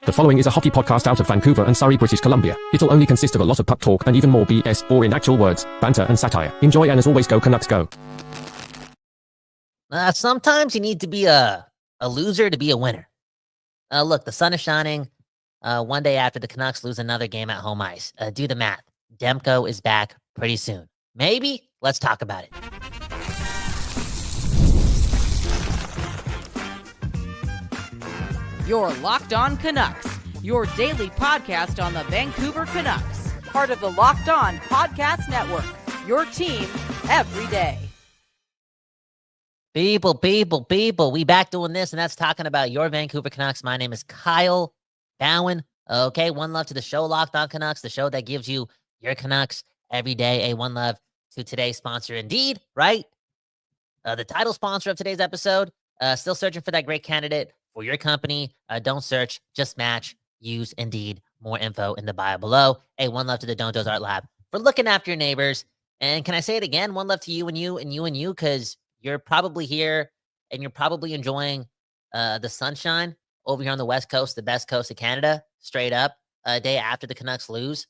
The following is a hockey podcast out of Vancouver and Surrey, British Columbia. It'll only consist of a lot of puck talk and even more BS, or in actual words, banter and satire. Enjoy, and as always, go Canucks go. Sometimes you need to be a loser to be a winner. Look, the sun is shining one day after the Canucks lose another game at home ice. Do the math. Demko is back pretty soon. Maybe? Let's talk about it. You're Locked On Canucks, your daily podcast on the Vancouver Canucks, part of the Locked On Podcast Network, your team every day. People, we back doing this, and that's talking about your Vancouver Canucks. My name is Kyle Bowen. Okay, one love to the show Locked On Canucks, the show that gives you your Canucks every day. One love to today's sponsor, Indeed, right? The title sponsor of today's episode, still searching for that great candidate for your company. Don't search, just match. Use Indeed. More info in the bio below. One love to the Don't Doze Art Lab for looking after your neighbors. And can I say it again? One love to you and you and you and you, because you're probably here and you're probably enjoying the sunshine over here on the West Coast, the best coast of Canada, straight up, a day after the Canucks lose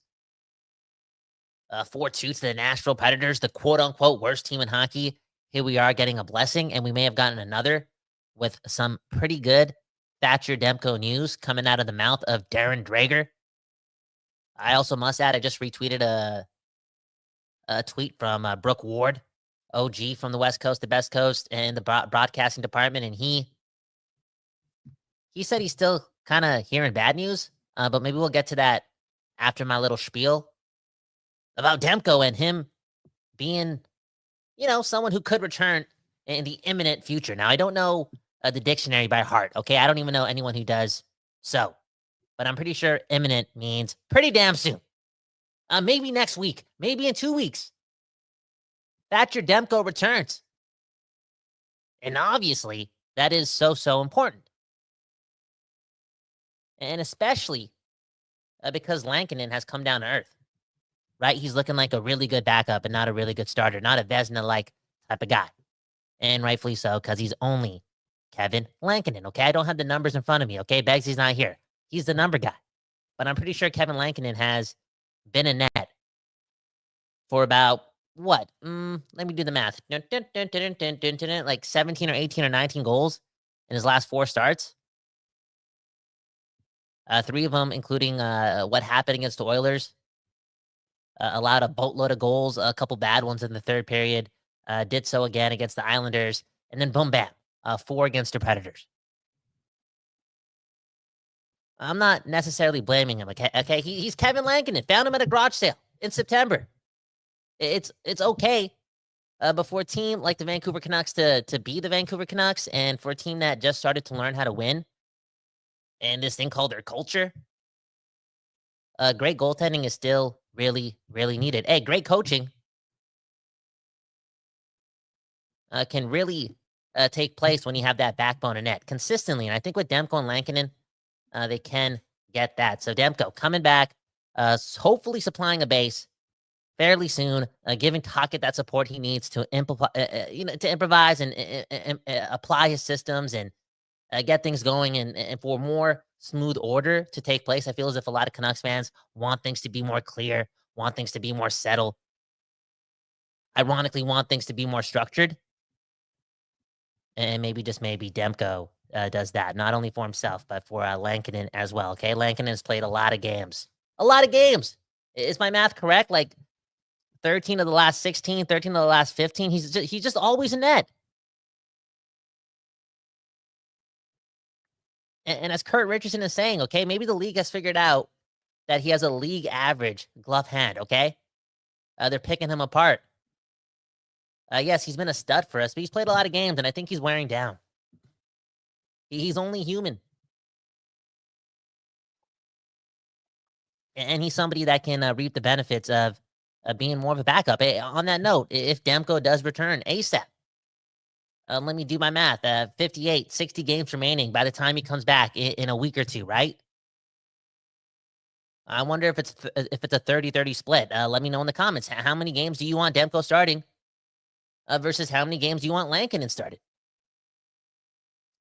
4-2 to the Nashville Predators, the quote-unquote worst team in hockey. Here we are getting a blessing, and we may have gotten another with some pretty good Thatcher Demko news coming out of the mouth of Darren Dreger. I also must add, I just retweeted a tweet from Brooke Ward, OG from the West Coast, the best coast, and the broadcasting department, and he said he's still kind of hearing bad news, but maybe we'll get to that after my little spiel about Demko and him being, someone who could return in the imminent future. Now, I don't know the dictionary by heart, okay? I don't even know anyone who does so, but I'm pretty sure imminent means pretty damn soon. Maybe next week, maybe in 2 weeks. Thatcher Demko returns. And obviously, that is so important. And especially because Lankinen has come down to earth, right? He's looking like a really good backup and not a really good starter, not a Vezina-like type of guy. And rightfully so, because he's only Kevin Lankinen, okay? I don't have the numbers in front of me, okay? Baggsy's not here. He's the number guy. But I'm pretty sure Kevin Lankinen has been in net for about, what? Let me do the math. Like 17 or 18 or 19 goals in his last 4 starts. 3 of them, including what happened against the Oilers. Allowed a boatload of goals, a couple bad ones in the third period. Did so again against the Islanders. And then boom, bam. 4 against the Predators. I'm not necessarily blaming him, okay? He's Kevin Lankinen. Found him at a garage sale in September. It's okay for a team like the Vancouver Canucks to be the Vancouver Canucks, and for a team that just started to learn how to win and this thing called their culture. Great goaltending is still really needed. Great coaching can really take place when you have that backbone in net consistently. And I think with Demko and Lankinen, they can get that. So Demko coming back, hopefully supplying a base fairly soon, giving Tocchet that support he needs to improvise and apply his systems and get things going and for more smooth order to take place. I feel as if a lot of Canucks fans want things to be more clear, want things to be more settled, ironically want things to be more structured. And maybe, just maybe, Demko does that, not only for himself, but for Lankinen as well, okay? Lankinen has played a lot of games. A lot of games. Is my math correct? Like 13 of the last 16, 13 of the last 15. He's just always in net. And as Kurt Richardson is saying, okay, maybe the league has figured out that he has a league average glove hand, okay? They're picking him apart. Yes, he's been a stud for us, but he's played a lot of games, and I think he's wearing down. He's only human. And he's somebody that can reap the benefits of being more of a backup. On that note, if Demko does return ASAP, let me do my math. 58, 60 games remaining by the time he comes back in a week or two, right? I wonder if it's a 30-30 split. Let me know in the comments. How many games do you want Demko starting versus how many games do you want Lankinen started?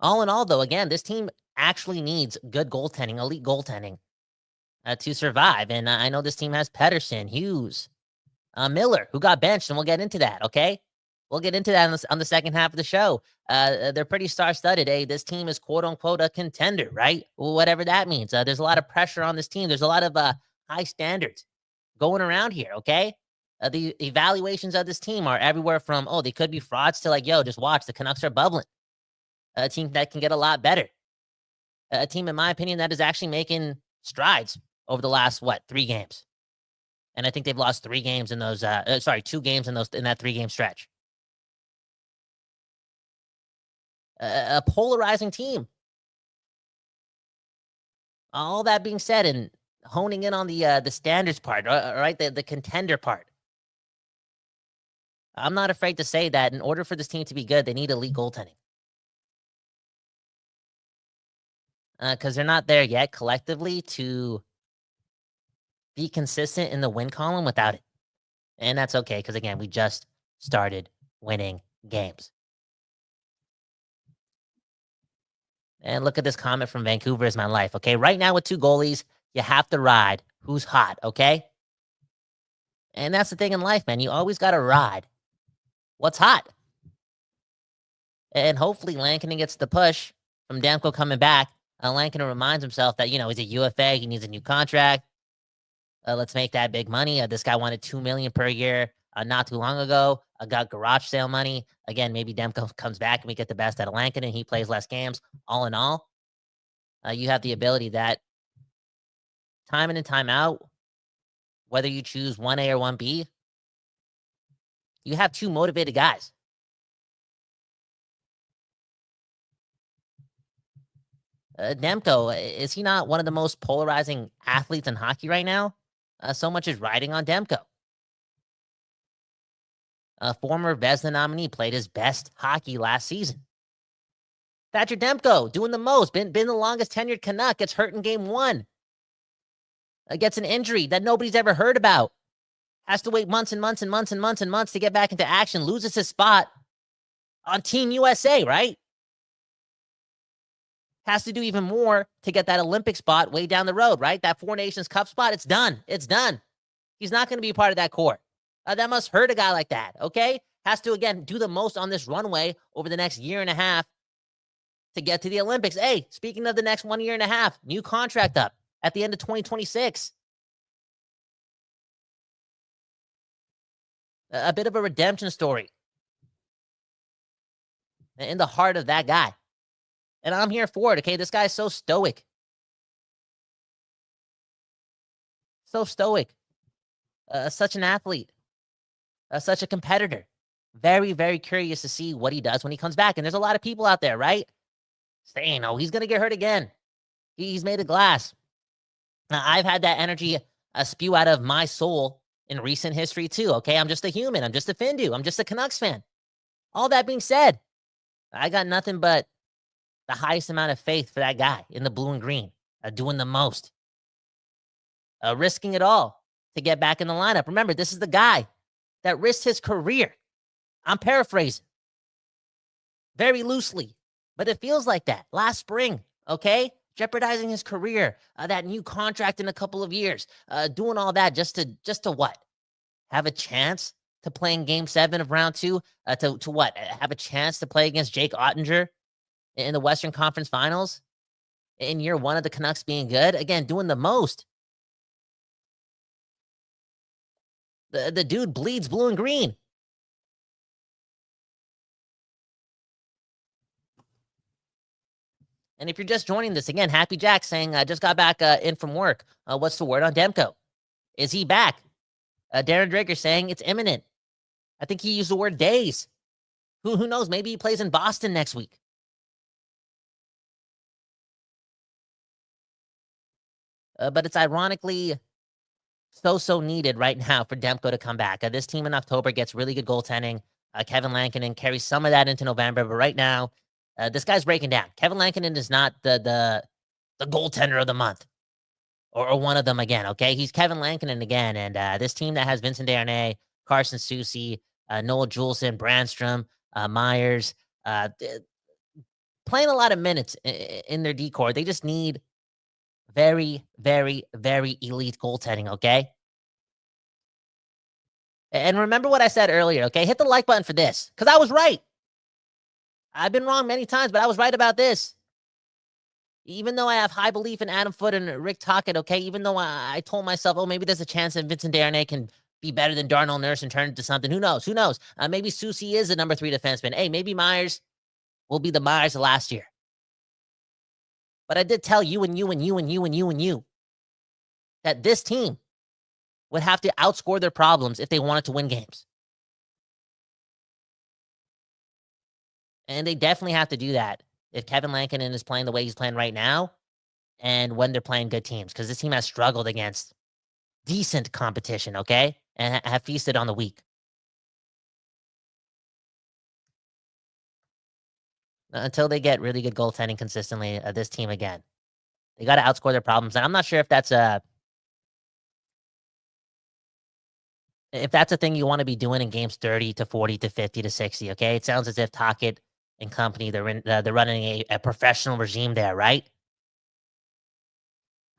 All in all, though, again, this team actually needs good goaltending, elite goaltending, to survive. And I know this team has Pedersen, Hughes, Miller, who got benched, and we'll get into that, okay? We'll get into that on the second half of the show. They're pretty star-studded. Hey, this team is quote-unquote a contender, right? Whatever that means. There's a lot of pressure on this team. There's a lot of high standards going around here, okay? The evaluations of this team are everywhere from, oh, they could be frauds to like, yo, just watch, the Canucks are bubbling. A team that can get a lot better. A team, in my opinion, that is actually making strides over the last, 3 games. And I think they've lost 3 games in those, 2 games in that 3-game stretch. A polarizing team. All that being said, and honing in on the standards part, right? The contender part. I'm not afraid to say that in order for this team to be good, they need elite goaltending. Because they're not there yet collectively to be consistent in the win column without it. And that's okay, because again, we just started winning games. And look at this comment from Vancouver is my life, okay? Right now with 2 goalies, you have to ride who's hot, okay? And that's the thing in life, man. You always got to ride what's hot. And hopefully Lankinen gets the push from Demko coming back. Lankinen reminds himself that, he's a UFA. He needs a new contract. Let's make that big money. This guy wanted $2 million per year not too long ago. Got garage sale money. Again, maybe Demko comes back and we get the best out of Lankinen. He plays less games. All in all, you have the ability that time in and time out, whether you choose 1A or 1B, you have 2 motivated guys. Demko, is he not one of the most polarizing athletes in hockey right now? So much is riding on Demko. A former Vezina nominee played his best hockey last season. Thatcher Demko doing the most, been the longest tenured Canuck, gets hurt in game 1. Gets an injury that nobody's ever heard about. Has to wait months and months and months and months and months to get back into action. Loses his spot on Team USA, right? Has to do even more to get that Olympic spot way down the road, right? That 4 Nations Cup spot, it's done. It's done. He's not going to be a part of that core. That must hurt a guy like that, okay? Has to, again, do the most on this runway over the next year and a half to get to the Olympics. Hey, speaking of the next 1 year and a half, new contract up at the end of 2026. A bit of a redemption story in the heart of that guy. And I'm here for it, okay? This guy's so stoic. So stoic. Such an athlete. Such a competitor. Very, very curious to see what he does when he comes back. And there's a lot of people out there, right? Saying, oh, he's going to get hurt again. He's made of glass. Now, I've had that energy spew out of my soul in recent history too, okay? I'm just a human. I'm just a Findu. I'm just a Canucks fan. All that being said, I got nothing but the highest amount of faith for that guy in the blue and green, doing the most, risking it all to get back in the lineup. Remember, this is the guy that risked his career. I'm paraphrasing very loosely, but it feels like that last spring, okay? Jeopardizing his career, that new contract in a couple of years, doing all that just to what? Have a chance to play in Game 7 of Round 2? To what? Have a chance to play against Jake Ottinger in the Western Conference Finals in year 1 of the Canucks being good? Again, doing the most. The dude bleeds blue and green. And if you're just joining this, again, Happy Jack saying, I just got back in from work. What's the word on Demko? Is he back? Darren Drager saying it's imminent. I think he used the word days. Who knows? Maybe he plays in Boston next week. But it's ironically so needed right now for Demko to come back. This team in October gets really good goaltending. Kevin Lankinen carries some of that into November, but right now, this guy's breaking down. Kevin Lankinen is not the goaltender of the month or one of them again, okay? He's Kevin Lankinen again, and this team that has Vincent Desharnais, Carson Soucy, Noel Juleson, Brandstrom, Myers, playing a lot of minutes in their decor. They just need very, very, very elite goaltending, okay? And remember what I said earlier, okay? Hit the like button for this, because I was right. I've been wrong many times, but I was right about this. Even though I have high belief in Adam Foote and Rick Tocchet, okay? Even though I told myself, oh, maybe there's a chance that Vincent Desharnais can be better than Darnell Nurse and turn into something. Who knows? Who knows? Maybe Soucy is the number 3 defenseman. Hey, maybe Myers will be the Myers of last year. But I did tell you and you and you and you and you and you that this team would have to outscore their problems if they wanted to win games. And they definitely have to do that if Kevin Lankinen is playing the way he's playing right now and when they're playing good teams, because this team has struggled against decent competition, okay? And have feasted on the weak. Until they get really good goaltending consistently, this team again. They got to outscore their problems. And I'm not sure if that's a thing you want to be doing in games 30 to 40 to 50 to 60, okay? It sounds as if Tocchet and company, they're running a professional regime there, right?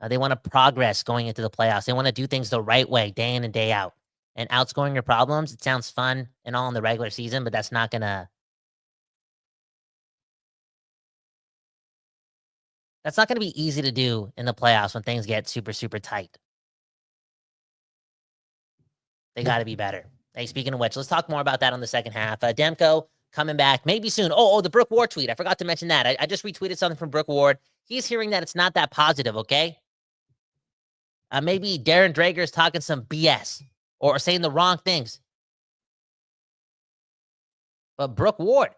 They want to progress going into the playoffs. They want to do things the right way, day in and day out. And outscoring your problems, it sounds fun and all in the regular season, but that's not going to be easy to do in the playoffs when things get super, super tight. They got to be better. Hey, speaking of which, let's talk more about that on the second half. Demko coming back maybe soon. Oh, the Brooke Ward tweet. I forgot to mention that. I just retweeted something from Brooke Ward. He's hearing that it's not that positive, okay? Maybe Darren Drager is talking some BS or saying the wrong things. But Brooke Ward,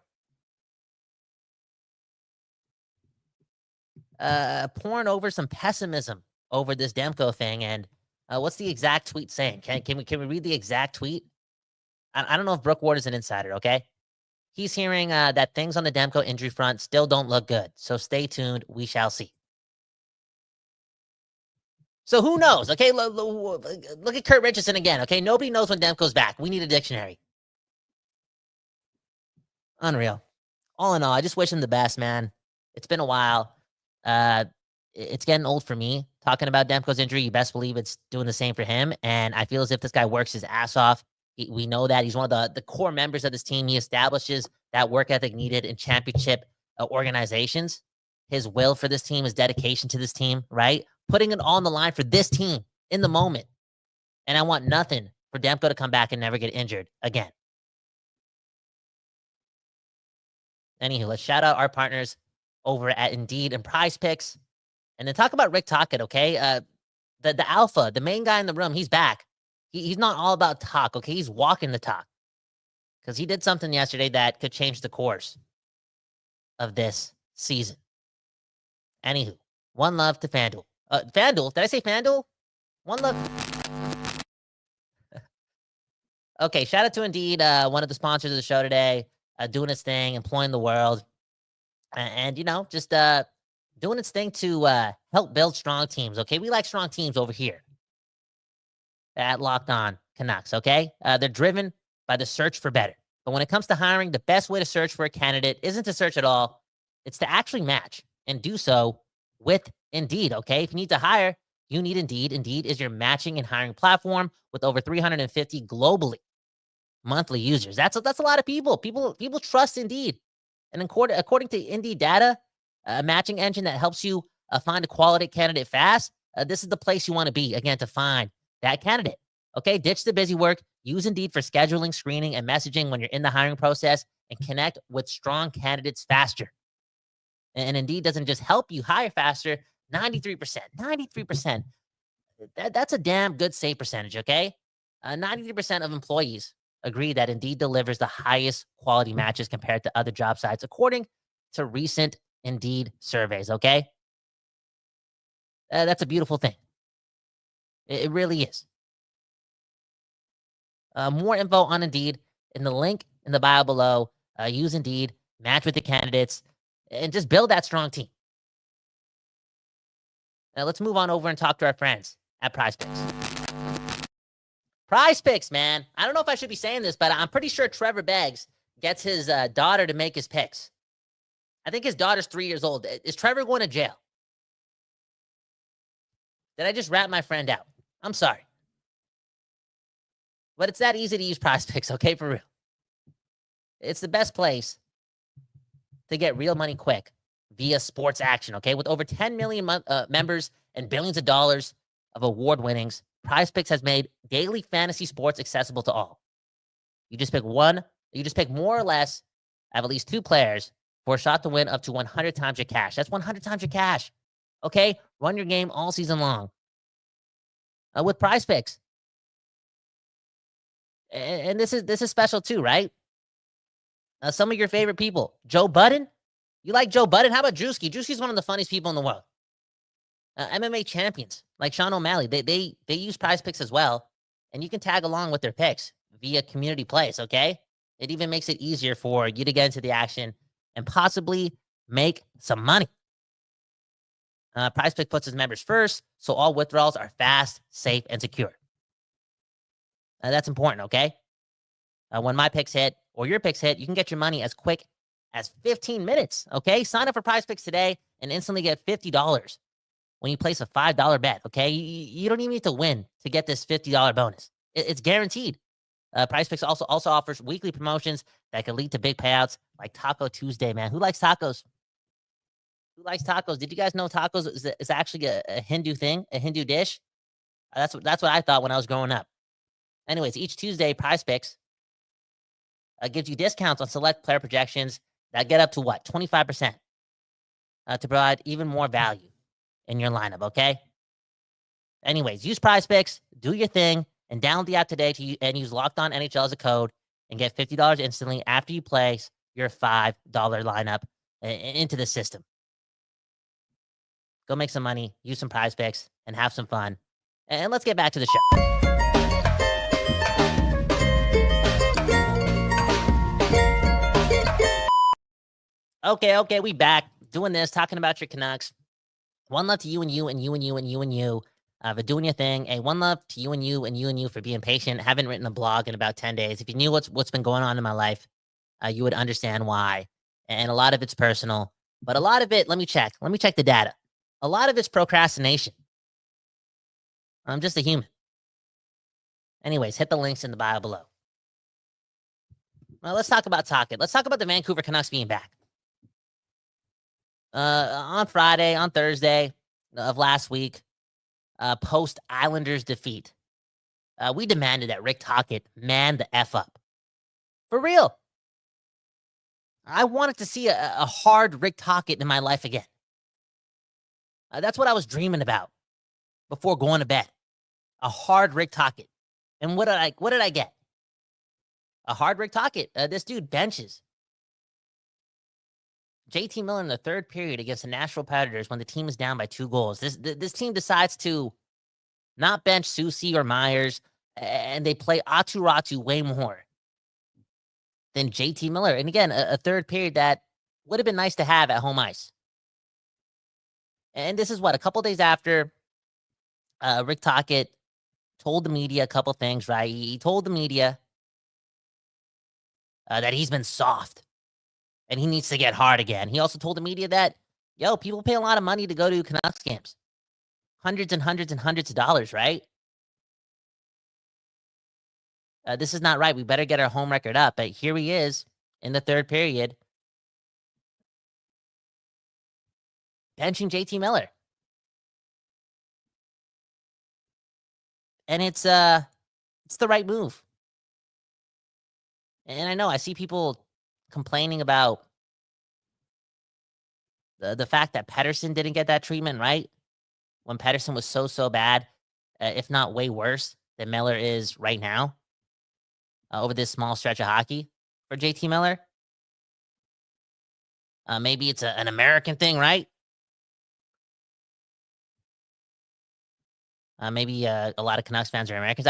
pouring over some pessimism over this Demko thing. And what's the exact tweet saying? Can we read the exact tweet? I don't know if Brooke Ward is an insider, okay? He's hearing that things on the Demko injury front still don't look good. So stay tuned. We shall see. So who knows? Okay, look at Kurt Richardson again. Okay, nobody knows when Demko's back. We need a dictionary. Unreal. All in all, I just wish him the best, man. It's been a while. It's getting old for me talking about Demko's injury. You best believe it's doing the same for him. And I feel as if this guy works his ass off. We know that he's one of the core members of this team. He establishes that work ethic needed in championship organizations. His will for this team, his dedication to this team, right? Putting it on the line for this team in the moment. And I want nothing for Demko to come back and never get injured again. Anywho, let's shout out our partners over at Indeed and PrizePicks. And then talk about Rick Tocchet, okay? The alpha, the main guy in the room, he's back. He's not all about talk, okay? He's walking the talk. Because he did something yesterday that could change the course of this season. Anywho, one love to FanDuel. FanDuel? Did I say FanDuel? One love. Okay, shout out to Indeed, one of the sponsors of the show today, doing its thing, employing the world. And just doing its thing to help build strong teams, okay? We like strong teams over here at Locked On Canucks, okay? They're driven by the search for better. But when it comes to hiring, the best way to search for a candidate isn't to search at all. It's to actually match and do so with Indeed, okay? If you need to hire, you need Indeed. Indeed is your matching and hiring platform with over 350 globally monthly users. That's a lot of people. People trust Indeed. And according to Indeed data, a matching engine that helps you find a quality candidate fast, this is the place you want to be, again, to find that candidate. Okay, ditch the busy work. Use Indeed for scheduling, screening, and messaging when you're in the hiring process, and connect with strong candidates faster. And Indeed doesn't just help you hire faster, 93%. That's a damn good save percentage, okay? 93% of employees agree that Indeed delivers the highest quality matches compared to other job sites, according to recent Indeed surveys, okay? That's a beautiful thing. It really is. More info on Indeed in the link in the bio below. Use Indeed, match with the candidates, and just build that strong team. Now let's move on over and talk to our friends at PrizePicks. PrizePicks, man. I don't know if I should be saying this, but I'm pretty sure Trevor Beggs gets his daughter to make his picks. I think his daughter's 3 years old. Is Trevor going to jail? Did I just rat my friend out? I'm sorry. But it's that easy to use PrizePicks, okay, for real. It's the best place to get real money quick via sports action, okay? With over 10 million members and billions of dollars of award winnings, PrizePicks has made daily fantasy sports accessible to all. You just pick more or less of at least 2 players for a shot to win up to 100 times your cash. That's 100 times your cash, okay? Run your game all season long with PrizePicks. And this is special too, right? Some of your favorite people. Joe Budden? You like Joe Budden? How about Drewski? Drewski's one of the funniest people in the world. MMA champions like Sean O'Malley. They use PrizePicks as well. And you can tag along with their picks via community plays, okay? It even makes it easier for you to get into the action and possibly make some money. PrizePicks puts its members first, so all withdrawals are fast, safe, and secure. That's important, okay? When my picks hit or your picks hit, you can get your money as quick as 15 minutes, okay? Sign up for PrizePicks today and instantly get $50 when you place a $5 bet, okay? You don't even need to win to get this $50 bonus. It's guaranteed. PrizePicks also offers weekly promotions that can lead to big payouts like Taco Tuesday, man. Who likes tacos? Who likes tacos? Did you guys know tacos is actually a Hindu thing, a Hindu dish? That's what I thought when I was growing up. Anyways, each Tuesday, PrizePicks gives you discounts on select player projections that get up to 25% to provide even more value in your lineup, okay? Anyways, use PrizePicks, do your thing, and download the app today and use Locked On NHL as a code and get $50 instantly after you place your $5 lineup into the system. Go make some money, use some PrizePicks, and have some fun. And let's get back to the show. Okay, we back doing this, talking about your Canucks. One love to you and you and you and you and you and you for doing your thing. Hey, one love to you and you and you and you for being patient. Haven't written a blog in about 10 days. If you knew what's been going on in my life, you would understand why. And a lot of it's personal, but a lot of it, let me check the data. A lot of it's procrastination. I'm just a human. Anyways, hit the links in the bio below. Well, let's talk about Tocchet. Let's talk about the Vancouver Canucks being back. On Thursday of last week, post Islanders defeat, we demanded that Rick Tocchet man the F up. For real. I wanted to see a hard Rick Tocchet in my life again. That's what I was dreaming about before going to bed. A hard Rick Tocchet. And what did I get? A hard Rick Tocchet. This dude benches JT Miller in the third period against the Nashville Predators when the team is down by 2 goals. This team decides to not bench Susie or Myers, and they play Aturatu way more than JT Miller. And again, a third period that would have been nice to have at home ice. And this is a couple days after Rick Tocchet told the media a couple things, right? He told the media that he's been soft and he needs to get hard again. He also told the media that, people pay a lot of money to go to Canucks games. Hundreds and hundreds and hundreds of dollars, right? This is not right. We better get our home record up. But here he is in the third period, benching JT Miller. And it's the right move. And I know I see people complaining about the fact that Pettersson didn't get that treatment, right? When Pettersson was so bad, if not way worse than Miller is right now over this small stretch of hockey for JT Miller. Maybe it's an American thing, right? Maybe a lot of Canucks fans are Americans.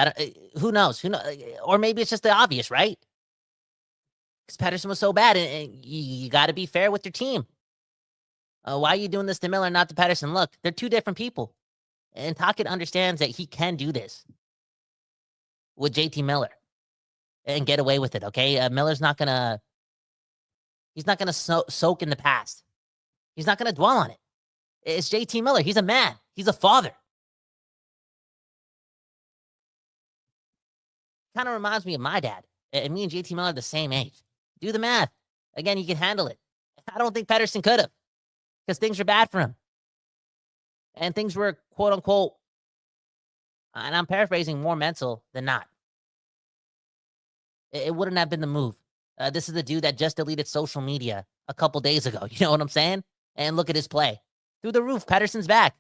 Who knows? Or maybe it's just the obvious, right? Because Pettersson was so bad, and you got to be fair with your team. Why are you doing this to Miller, not to Pettersson? Look, they're 2 different people. And Tocchet understands that he can do this with JT Miller and get away with it, okay? Miller's not going to He's not going to soak in the past. He's not going to dwell on it. It's JT Miller. He's a man. He's a father. Kind of reminds me of my dad. And me and JT Miller are the same age. Do the math. Again, he can handle it. I don't think Pettersson could have, because things were bad for him. And things were, quote unquote, and I'm paraphrasing, more mental than not. It wouldn't have been the move. This is the dude that just deleted social media a couple days ago. You know what I'm saying? And look at his play. Through the roof, Pettersson's back.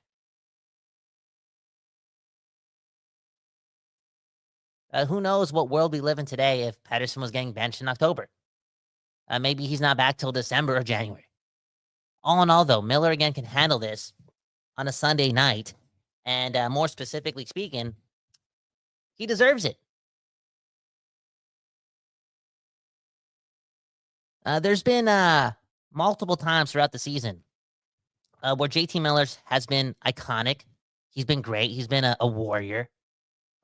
Who knows what world we live in today if Pettersson was getting benched in October. Maybe he's not back till December or January. All in all, though, Miller again can handle this on a Sunday night. And more specifically speaking, he deserves it. There's been multiple times throughout the season where JT Miller has been iconic. He's been great. He's been a warrior.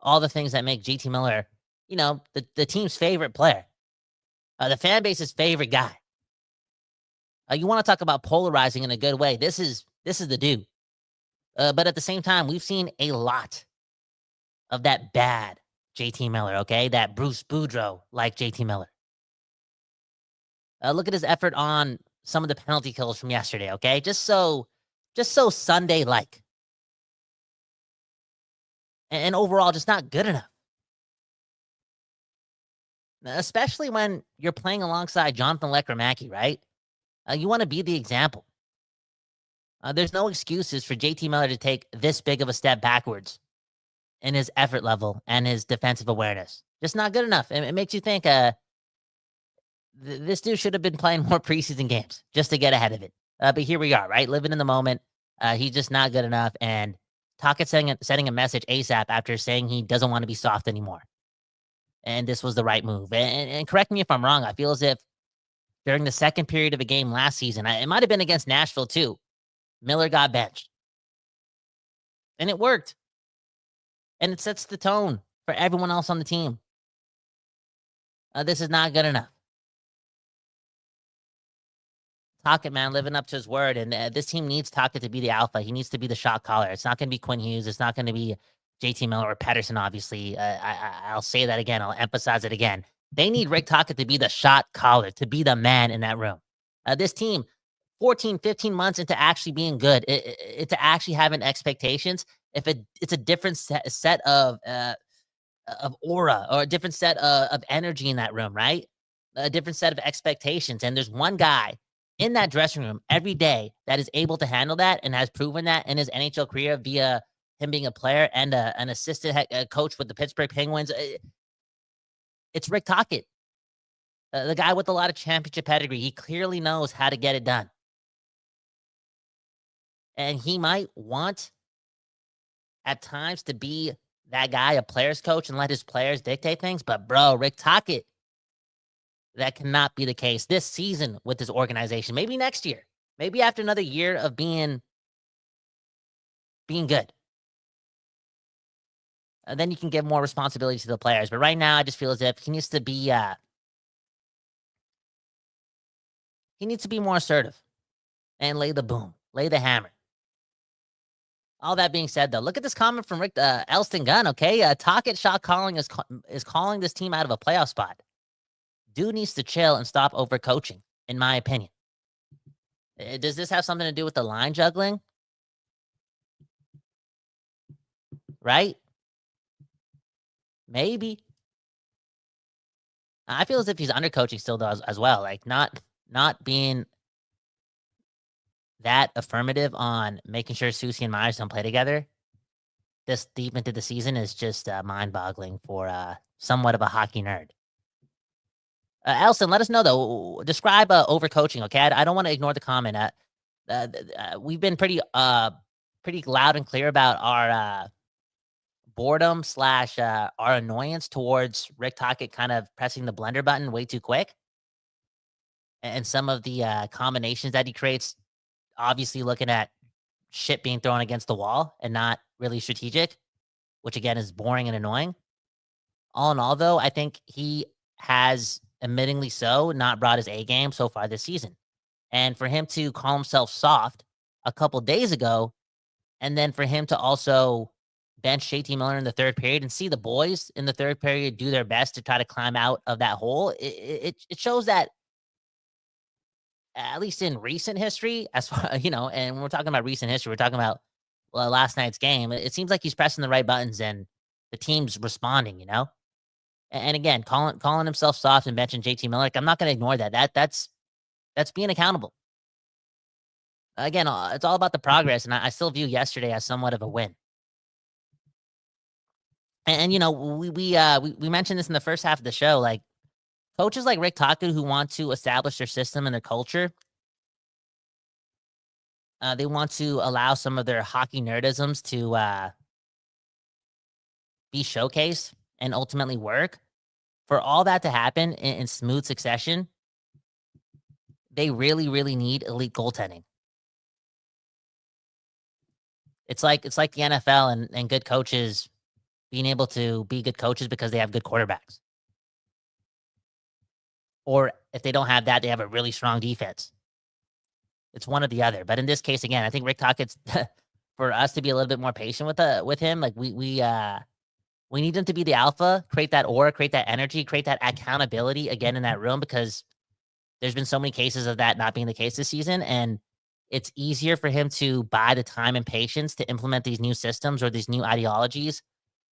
All the things that make JT Miller, you know, the team's favorite player. The fan base's favorite guy. You want to talk about polarizing in a good way. This is the dude. But at the same time, we've seen a lot of that bad JT Miller, okay? That Bruce Boudreau like JT Miller. Look at his effort on some of the penalty kills from yesterday, okay? Just so Sunday-like. And overall, just not good enough. Especially when you're playing alongside Jonathan Lekramaki, right? You want to be the example. There's no excuses for JT Miller to take this big of a step backwards in his effort level and his defensive awareness. Just not good enough. And it makes you think this dude should have been playing more preseason games just to get ahead of it. But here we are, right? Living in the moment. He's just not good enough. And Tocchet sending a message ASAP after saying he doesn't want to be soft anymore. And this was the right move. And correct me if I'm wrong. I feel as if during the second period of a game last season, it might have been against Nashville too, Miller got benched. And it worked. And it sets the tone for everyone else on the team. This is not good enough. Tocchet, man, living up to his word. And this team needs Tocchet to be the alpha. He needs to be the shot caller. It's not going to be Quinn Hughes. It's not going to be JT Miller or Pettersson, obviously. I'll say that again. I'll emphasize it again. They need Rick Tocchet to be the shot caller, to be the man in that room. This team, 14, 15 months into actually being good, to actually having expectations, if it's a different set of aura or a different set of energy in that room, right? A different set of expectations. And there's one guy in that dressing room every day that is able to handle that and has proven that in his NHL career via him being a player and an assistant coach with the Pittsburgh Penguins. It's Rick Tocchet, the guy with a lot of championship pedigree. He clearly knows how to get it done. And he might want at times to be that guy, a player's coach, and let his players dictate things. But bro, Rick Tocchet, that cannot be the case this season with this organization. Maybe next year. Maybe after another year of being good. Then you can give more responsibility to the players. But right now, I just feel as if he needs to be more assertive and lay the boom, lay the hammer. All that being said, though, look at this comment from Rick Elston Gunn, okay? Tocchet shot calling is calling this team out of a playoff spot. Dude needs to chill and stop overcoaching, in my opinion. Does this have something to do with the line juggling? Right? Maybe. I feel as if he's undercoaching still, though, as well. Like, not being that affirmative on making sure Susie and Myers don't play together this deep into the season is just mind-boggling for somewhat of a hockey nerd. Elson, let us know, though. Describe overcoaching, okay? I don't want to ignore the comment. We've been pretty loud and clear about our boredom / our annoyance towards Rick Tocchet kind of pressing the blender button way too quick. And some of the combinations that he creates, obviously looking at shit being thrown against the wall and not really strategic, which again is boring and annoying. All in all, though, I think he has admittingly so, not brought his A game so far this season. And for him to call himself soft a couple days ago, and then for him to also bench JT Miller in the third period and see the boys in the third period do their best to try to climb out of that hole, it shows that, at least in recent history, as far, and when we're talking about recent history, we're talking about last night's game. It seems like he's pressing the right buttons and the team's responding, And again, calling himself soft and benching JT Miller, like, I'm not going to ignore that. That's being accountable. Again, it's all about the progress, and I still view yesterday as somewhat of a win. And we mentioned this in the first half of the show, like coaches like Rick Tocchet who want to establish their system and their culture. They want to allow some of their hockey nerdisms to be showcased and ultimately work. For all that to happen in smooth succession, they really, really need elite goaltending. It's like the NFL and good coaches being able to be good coaches because they have good quarterbacks. Or if they don't have that, they have a really strong defense. It's one or the other. But in this case, again, I think Rick Tocchett's for us to be a little bit more patient with him. Like we need him to be the alpha, create that aura, create that energy, create that accountability again in that room, because there's been so many cases of that not being the case this season. And it's easier for him to buy the time and patience to implement these new systems or these new ideologies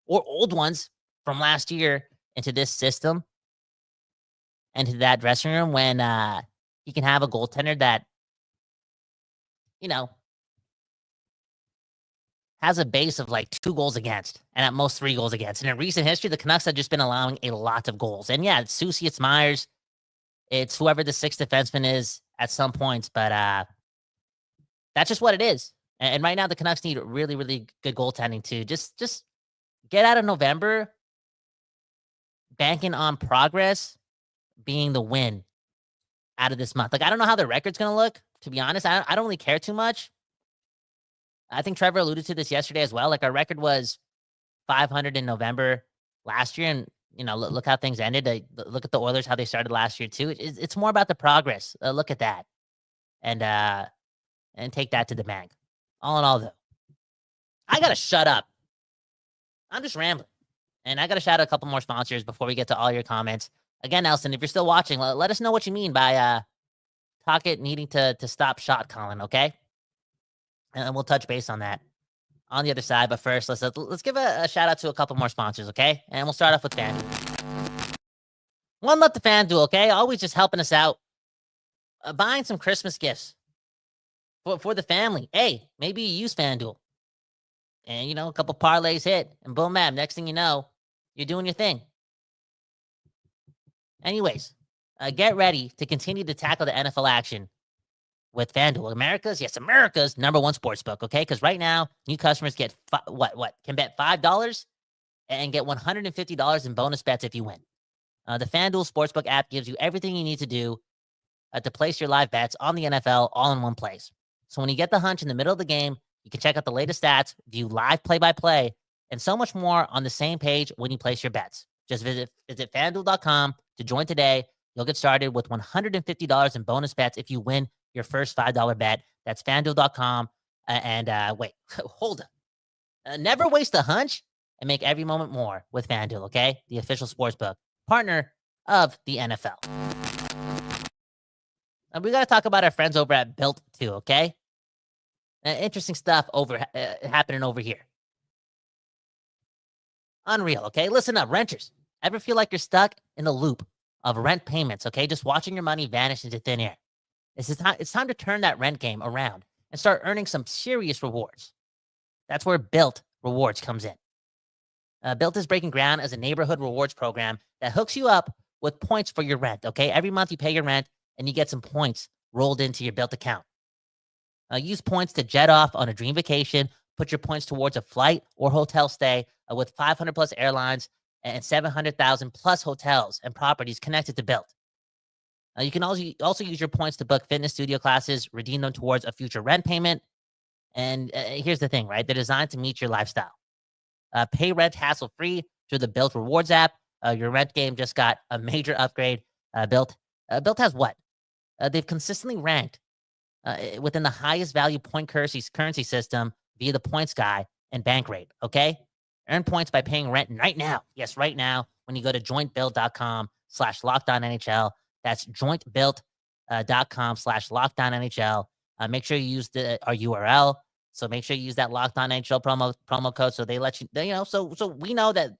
or old ones from last year into this system and to that dressing room when he can have a goaltender that, has a base of like 2 goals against and at most 3 goals against. And in recent history, the Canucks have just been allowing a lot of goals. And yeah, it's Susie, it's Myers, it's whoever the 6th defenseman is at some points, but that's just what it is. And right now, the Canucks need really, really good goaltending to just get out of November, banking on progress being the win out of this month. Like, I don't know how the record's going to look, to be honest. I don't really care too much. I think Trevor alluded to this yesterday as well. Like, our record was 500 in November last year, and look how things ended. Look at the Oilers, how they started last year too. It's more about the progress. Look at that, and take that to the bank. All in all, though, I gotta shut up. I'm just rambling, and I gotta shout out a couple more sponsors before we get to all your comments. Again, Nelson, if you're still watching, let us know what you mean by Tocchet needing to stop shot calling, okay? And we'll touch base on that on the other side. But first, let's give a shout out to a couple more sponsors, okay? And we'll start off with FanDuel. One love to FanDuel, okay? Always just helping us out, buying some Christmas gifts for the family. Hey, maybe you use FanDuel, and a couple parlays hit, and boom, bam. Next thing you know, you're doing your thing. Anyways, get ready to continue to tackle the NFL action with FanDuel, America's #1 sportsbook, okay? Because right now, new customers get can bet $5 and get $150 in bonus bets if you win. The FanDuel Sportsbook app gives you everything you need to do to place your live bets on the NFL all in one place. So when you get the hunch in the middle of the game, you can check out the latest stats, view live play-by-play, and so much more on the same page when you place your bets. Just visit FanDuel.com to join today. You'll get started with $150 in bonus bets if you win your first $5 bet. That's FanDuel.com. Wait, hold on. Never waste a hunch and make every moment more with FanDuel, okay? The official sportsbook partner of the NFL. And we got to talk about our friends over at Built too, okay? Interesting stuff happening over here. Unreal, okay? Listen up, renters. Ever feel like you're stuck in the loop of rent payments, okay? Just watching your money vanish into thin air. It's time to turn that rent game around and start earning some serious rewards. That's where Built Rewards comes in. Built is breaking ground as a neighborhood rewards program that hooks you up with points for your rent, okay? Every month you pay your rent and you get some points rolled into your Built account. Use points to jet off on a dream vacation, put your points towards a flight or hotel stay with 500 plus airlines and 700,000 plus hotels and properties connected to Built. You can also use your points to book fitness studio classes, redeem them towards a future rent payment. And here's the thing, right? They're designed to meet your lifestyle. Pay rent hassle-free through the Built Rewards app. Your rent game just got a major upgrade. Built. Built has what? They've consistently ranked within the highest value point currency system via the points guy and bank rate, okay? Earn points by paying rent right now. Yes, right now when you go to jointbuild.com/LockedOnNHL. That's jointbuild.com/LockedOnNHL. Make sure you use our URL. So make sure you use that Locked On NHL promo code so they let you, so we know that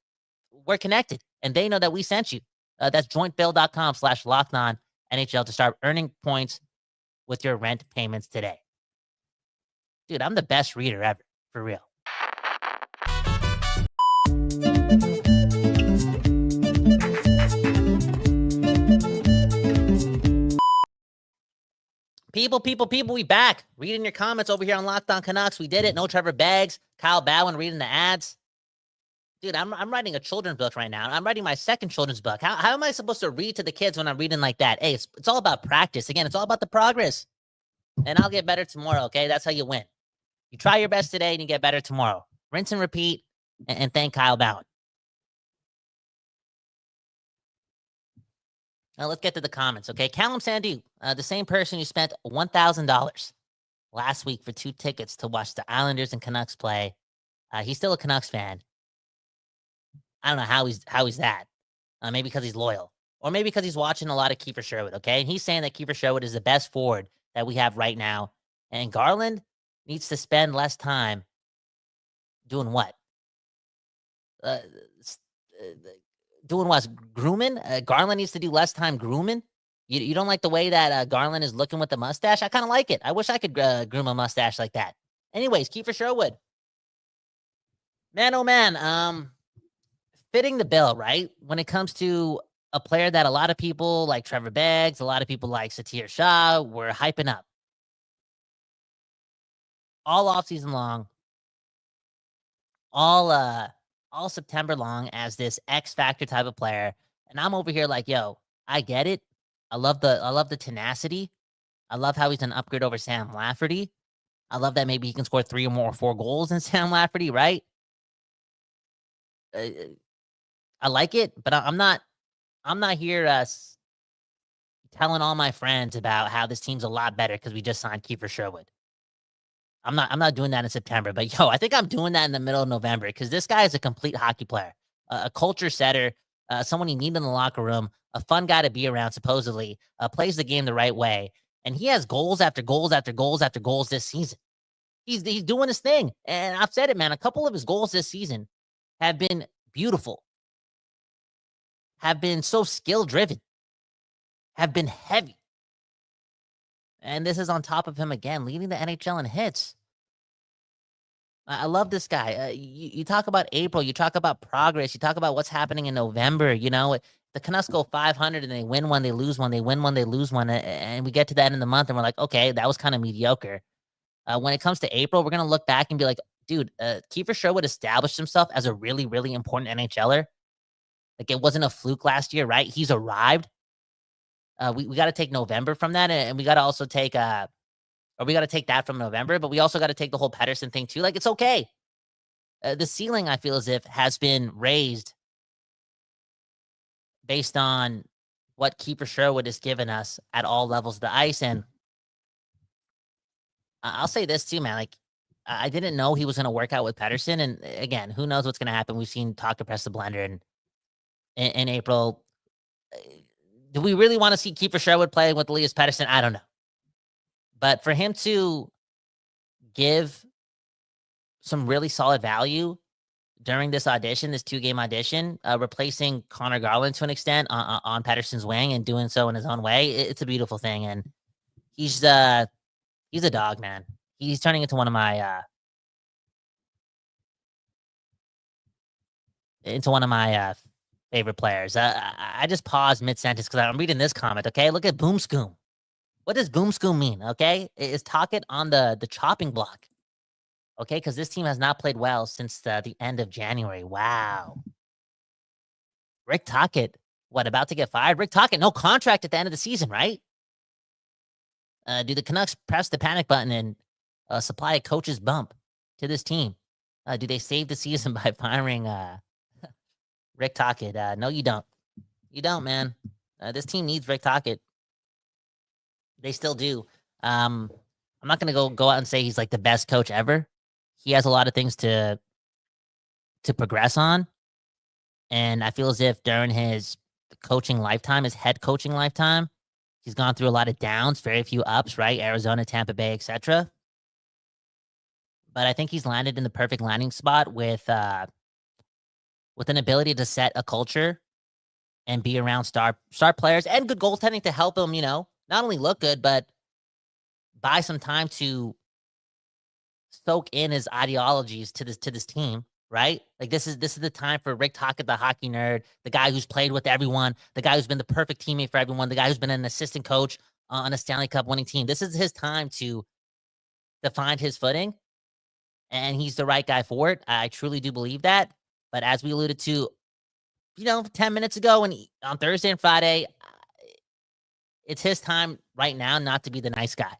we're connected and they know that we sent you. That's jointbuild.com/LockedOnNHL to start earning points with your rent payments today. Dude, I'm the best reader ever, for real. People, we back. Reading your comments over here on Locked On Canucks. We did it. No Trevor Beggs. Kyle Bowen reading the ads. Dude, I'm writing a children's book right now. I'm writing my second children's book. How am I supposed to read to the kids when I'm reading like that? Hey, it's all about practice. Again, it's all about the progress. And I'll get better tomorrow, okay? That's how you win. You try your best today and you get better tomorrow. Rinse and repeat, and thank Kyle Bowen. Now let's get to the comments, okay? Callum Sandu, the same person who spent $1,000 last week for 2 tickets to watch the Islanders and Canucks play. He's still a Canucks fan. I don't know how he's that. Maybe because he's loyal. Or maybe because he's watching a lot of Kiefer Sherwood, okay? And he's saying that Kiefer Sherwood is the best forward that we have right now. And Garland needs to spend less time doing what? Doing what? Grooming? Garland needs to do less time grooming? You don't like the way that Garland is looking with the mustache? I kind of like it. I wish I could groom a mustache like that. Anyways, Kiefer Sherwood. Man, oh man. Fitting the bill, right? When it comes to a player that a lot of people like Trevor Beggs, a lot of people like Satir Shah were hyping up. All offseason long. All September long as this X factor type of player. And I'm over here like, yo, I get it. I love the tenacity. I love how he's an upgrade over Sam Lafferty. I love that maybe he can score 3 or more 4 goals than Sam Lafferty, right? I like it, but I'm not here telling all my friends about how this team's a lot better because we just signed Kiefer Sherwood. I'm not doing that in September, but yo, I think I'm doing that in the middle of November because this guy is a complete hockey player, a culture setter, someone you need in the locker room, a fun guy to be around, supposedly, plays the game the right way. And he has goals after goals after goals after goals this season. He's doing his thing. And I've said it, man, a couple of his goals this season have been beautiful, have been so skill-driven, have been heavy. And this is on top of him again, leading the NHL in hits. I love this guy. You talk about April. You talk about progress. You talk about what's happening in November. The Canucks go 500 and they win one, they lose one. They win one, they lose one. And we get to the end of the month and we're like, okay, that was kind of mediocre. When it comes to April, we're going to look back and be like, dude, Kiefer Sherwood established himself as a really, really important NHLer. Like, it wasn't a fluke last year, right? He's arrived. We got to take November from that, and we got to also take we got to take that from November, but we also got to take the whole Pettersson thing too. Like, it's okay. The ceiling, I feel as if, has been raised based on what Kiefer Sherwood has given us at all levels of the ice. And I'll say this too, man. Like, I didn't know he was going to work out with Pettersson, and again, who knows what's going to happen? We've seen talk to press the blender, and in April. Do we really want to see Kiefer Sherwood play with Elias Pettersson? I don't know. But for him to give some really solid value during this audition, this 2-game audition, replacing Connor Garland to an extent on Pettersson's wing and doing so in his own way, it's a beautiful thing. And he's a dog, man. He's turning into one of my favorite players. I just paused mid-sentence because I'm reading this comment, okay? Look at Boom Scoom. What does Boom Scoom mean, okay? Is Tocchet on the chopping block? Okay, because this team has not played well since the end of January. Wow. Rick Tocchet, about to get fired? Rick Tocchet, no contract at the end of the season, right? Do the Canucks press the panic button and supply a coach's bump to this team? Do they save the season by firing Rick Tocchet? No, you don't. You don't, man. This team needs Rick Tocchet. They still do. I'm not going to go out and say he's like the best coach ever. He has a lot of things to progress on. And I feel as if during his coaching lifetime, his head coaching lifetime, he's gone through a lot of downs, very few ups, right? Arizona, Tampa Bay, etc. But I think he's landed in the perfect landing spot with an ability to set a culture and be around star players and good goaltending to help him, not only look good, but buy some time to soak in his ideologies to this team. Right? Like this is the time for Rick Tocchet, the hockey nerd, the guy who's played with everyone, the guy who's been the perfect teammate for everyone, the guy who's been an assistant coach on a Stanley Cup winning team. This is his time to find his footing, and he's the right guy for it. I truly do believe that. But as we alluded to, 10 minutes ago and on Thursday and Friday, it's his time right now not to be the nice guy.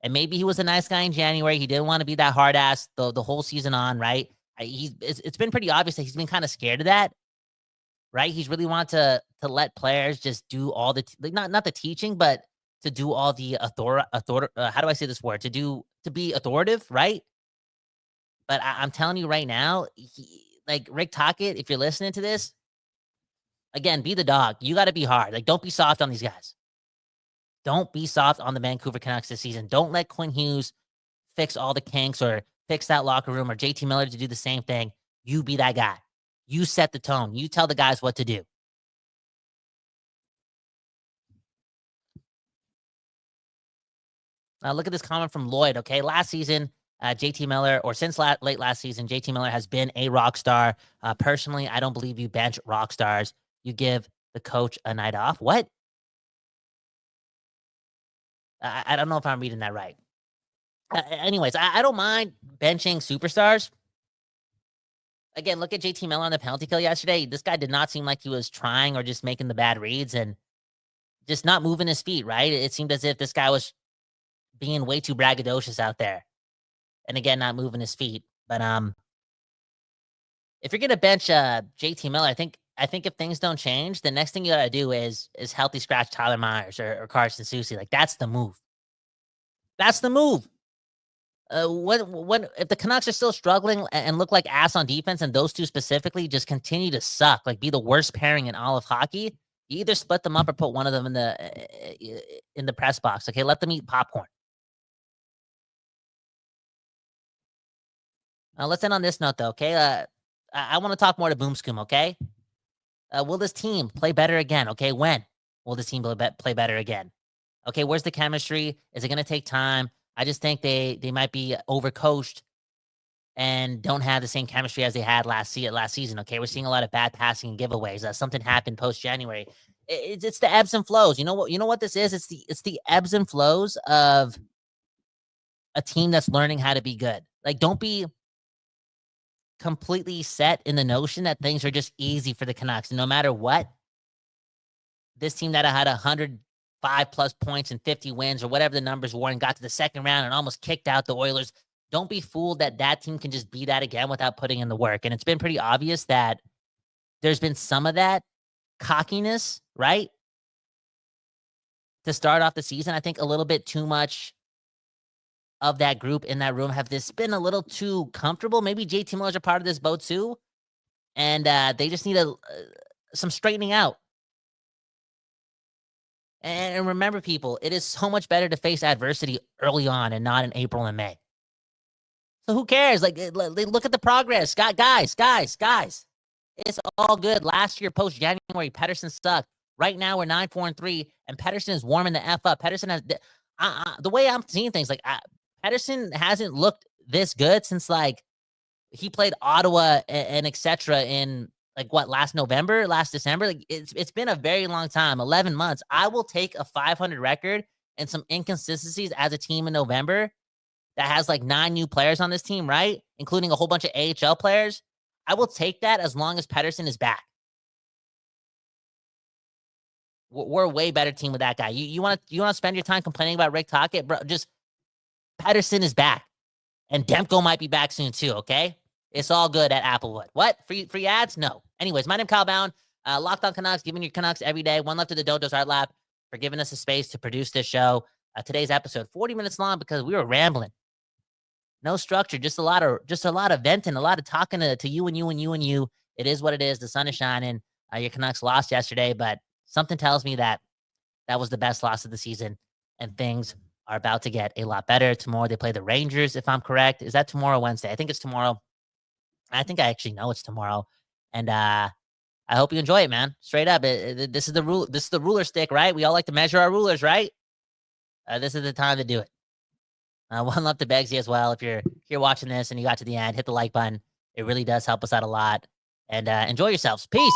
And maybe he was a nice guy in January. He didn't want to be that hard ass the whole season on, right? It's been pretty obvious that he's been kind of scared of that, right? He's really wanted to let players just do all the not the teaching, but to do all the how do I say this word? To be authoritative, right? But I'm telling you right now, like Rick Tocchet, if you're listening to this, again, be the dog. You got to be hard. Like, don't be soft on these guys. Don't be soft on the Vancouver Canucks this season. Don't let Quinn Hughes fix all the kinks or fix that locker room or JT Miller to do the same thing. You be that guy. You set the tone. You tell the guys what to do. Now look at this comment from Lloyd, okay? Last season, JT Miller, or since late last season, JT Miller has been a rock star. Personally, I don't believe you bench rock stars. You give the coach a night off. What? I don't know if I'm reading that right. Anyways, I don't mind benching superstars. Again, look at JT Miller on the penalty kill yesterday. This guy did not seem like he was trying or just making the bad reads and just not moving his feet, right? It seemed as if this guy was being way too braggadocious out there. And again, not moving his feet. But if you're gonna bench JT Miller, I think if things don't change, the next thing you gotta do is healthy scratch Tyler Myers or Carson Soucy. Like, that's the move. That's the move. When if the Canucks are still struggling and look like ass on defense, and those two specifically just continue to suck, like be the worst pairing in all of hockey, you either split them up or put one of them in the press box. Okay, let them eat popcorn. Let's end on this note, though. Okay, I want to talk more to Boomscoom. Okay, will this team play better again? Okay, when will this team play better again? Okay, where's the chemistry? Is it going to take time? I just think they might be overcoached and don't have the same chemistry as they had last season. Okay, we're seeing a lot of bad passing and giveaways. Something happened post January. It's the ebbs and flows. You know what this is? It's the ebbs and flows of a team that's learning how to be good. Like, don't be completely set in the notion that things are just easy for the Canucks. And no matter what, this team that had 105+ points and 50 wins or whatever the numbers were and got to the second round and almost kicked out the Oilers, don't be fooled that team can just be that again without putting in the work. And it's been pretty obvious that there's been some of that cockiness, right? To start off the season, I think a little bit too much of that group in that room have been a little too comfortable. Maybe JT Miller's a part of this boat too. And they just need some straightening out. And remember, people, it is so much better to face adversity early on and not in April and May. So who cares? Like, look at the progress. Guys. It's all good. Last year, post-January, Pettersson sucked. Right now, we're 9-4-3, and Pettersson is warming the F up. Pettersson has the way I'm seeing things, like, Pettersson hasn't looked this good since, like, he played Ottawa and et cetera in, like, what, last December? Like, it's been a very long time, 11 months. I will take a 500 record and some inconsistencies as a team in November that has, like, 9 new players on this team, right? Including a whole bunch of AHL players. I will take that as long as Pettersson is back. We're a way better team with that guy. You want to spend your time complaining about Rick Tocchet, bro? Just Pettersson is back, and Demko might be back soon too. Okay, it's all good at Applewood. What, free ads? No. Anyways, my name's Kyle Bound. Locked On Canucks, giving your Canucks every day. One left of the Dojo's Art Lab for giving us a space to produce this show. Today's episode, 40 minutes long because we were rambling. No structure, just a lot of venting, a lot of talking to you and you and you and you. It is what it is. The sun is shining. Your Canucks lost yesterday, but something tells me that was the best loss of the season, and things are about to get a lot better. Tomorrow they play the Rangers, if I'm correct. Is that tomorrow or Wednesday? I think it's tomorrow. I think I actually know it's tomorrow. And I hope you enjoy it, man. Straight up. This is the rule. This is the ruler stick, right? We all like to measure our rulers, right? This is the time to do it. One love to Begsy as well. If you're here watching this and you got to the end, hit the like button. It really does help us out a lot. And enjoy yourselves. Peace.